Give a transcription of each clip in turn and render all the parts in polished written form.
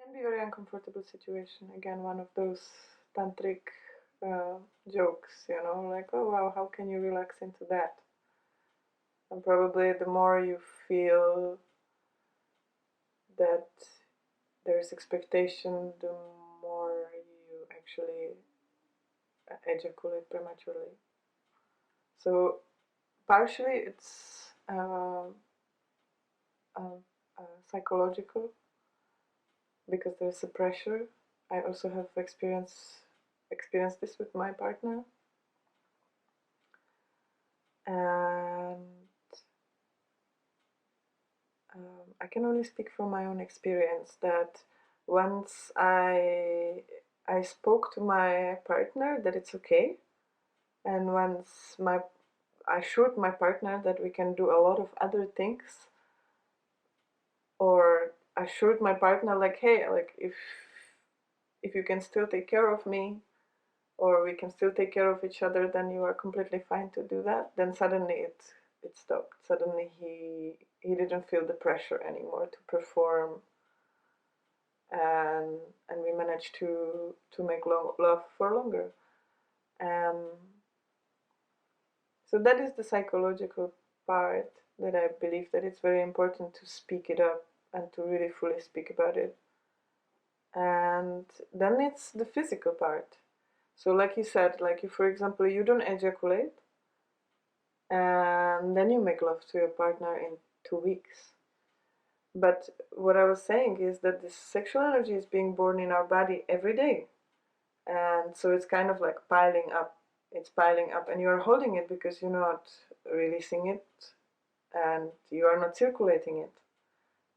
can be a very uncomfortable situation. Again, one of those tantric jokes, you know, like, oh wow, how can you relax into that? And probably the more you feel that there's expectation, the more you actually ejaculate prematurely. So partially it's psychological, because there's a pressure. I also have experienced this with my partner, and I can only speak from my own experience that once I spoke to my partner that it's okay, and once I assured my partner that we can do a lot of other things, or assured my partner like, hey, like if you can still take care of me, or we can still take care of each other, then you are completely fine to do that. Then suddenly it stopped. Suddenly he didn't feel the pressure anymore to perform, and we managed to make love for longer. Um, so that is the psychological part, that I believe that it's very important to speak it up and to really fully speak about it. And then it's the physical part. So like you said, like if, for example, you don't ejaculate, and then you make love to your partner in 2 weeks. But what I was saying is that this sexual energy is being born in our body every day. And so it's kind of like piling up. It's piling up, and you're holding it because you're not releasing it and you are not circulating it.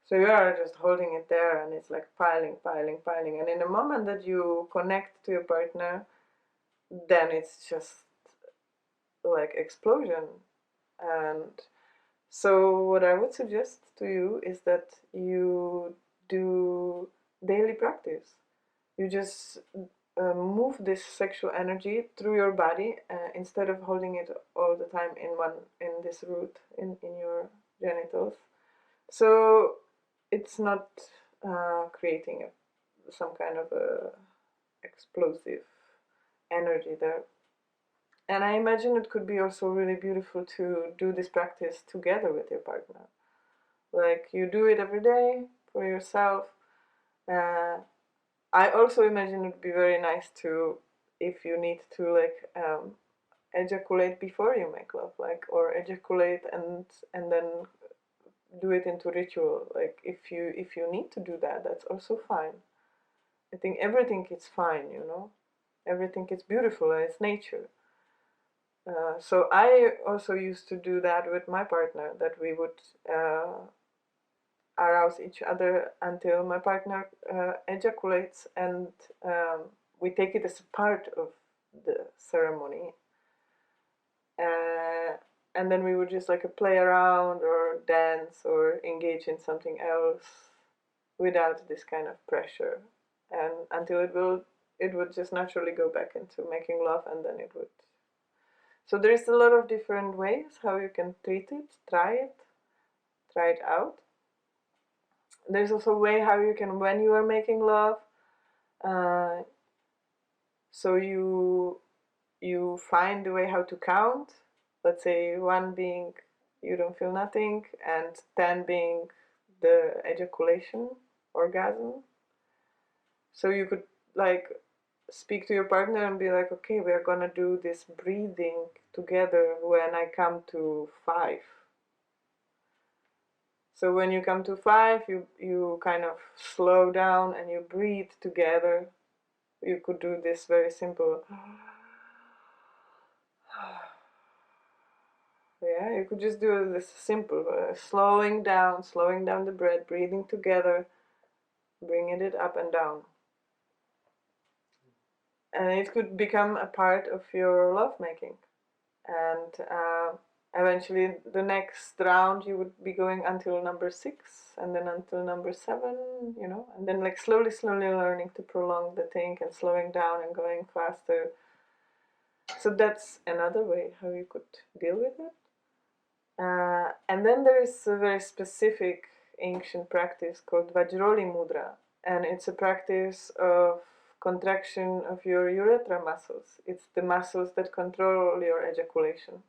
So you are just holding it there, and it's like piling, piling, piling. And in the moment that you connect to your partner, then it's just like explosion. And so what I would suggest to you is that you do daily practice. You just move this sexual energy through your body, instead of holding it all the time in this root in your genitals. So it's not creating some kind of a explosive energy there. And I imagine it could be also really beautiful to do this practice together with your partner. Like you do it every day for yourself. Uh, I also imagine it would be very nice to, if you need to, like ejaculate before you make love, like, or ejaculate and then do it into ritual. Like if you need to do that, that's also fine. I think everything is fine, you know. Everything is beautiful, and it's nature. So I also used to do that with my partner, that we would arouse each other until my partner ejaculates, and we take it as a part of the ceremony. And then we would just like play around or dance or engage in something else without this kind of pressure, and until it would just naturally go back into making love, and then it would. So there's a lot of different ways how you can treat it, try it out. There's also a way how you can, when you are making love, uh, so you find the way how to count. Let's say 1 being you don't feel nothing, and 10 being the ejaculation, orgasm. So you could like speak to your partner and be like, okay, we are gonna do this breathing together when I come to 5. So when you come to 5, you kind of slow down and you breathe together. You could do this very simple. Yeah, you could just do this simple, slowing down the breath, breathing together, bringing it up and down. And it could become a part of your lovemaking. And eventually the next round you would be going until number 6, and then until number 7, you know, and then like slowly learning to prolong the thing and slowing down and going faster. So that's another way how you could deal with it. And then there is a very specific ancient practice called Vajroli Mudra, and it's a practice of contraction of your urethra muscles. It's the muscles that control your ejaculation.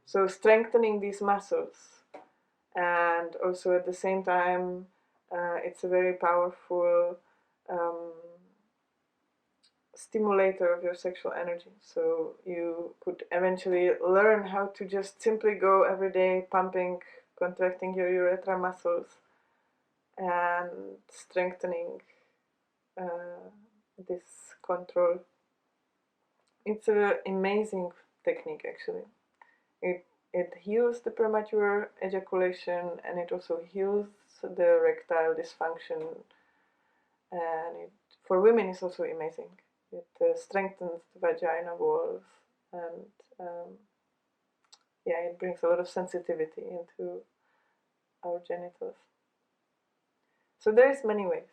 So strengthening these muscles, and also at the same time, it's a very powerful stimulator of your sexual energy. So you could eventually learn how to just simply go every day pumping, contracting your urethra muscles and strengthening this control. It's an amazing technique actually. It heals the premature ejaculation, and it also heals the erectile dysfunction, and for women it's also amazing. It strengthens the vagina walls, and yeah, it brings a lot of sensitivity into our genitals. So there's many ways.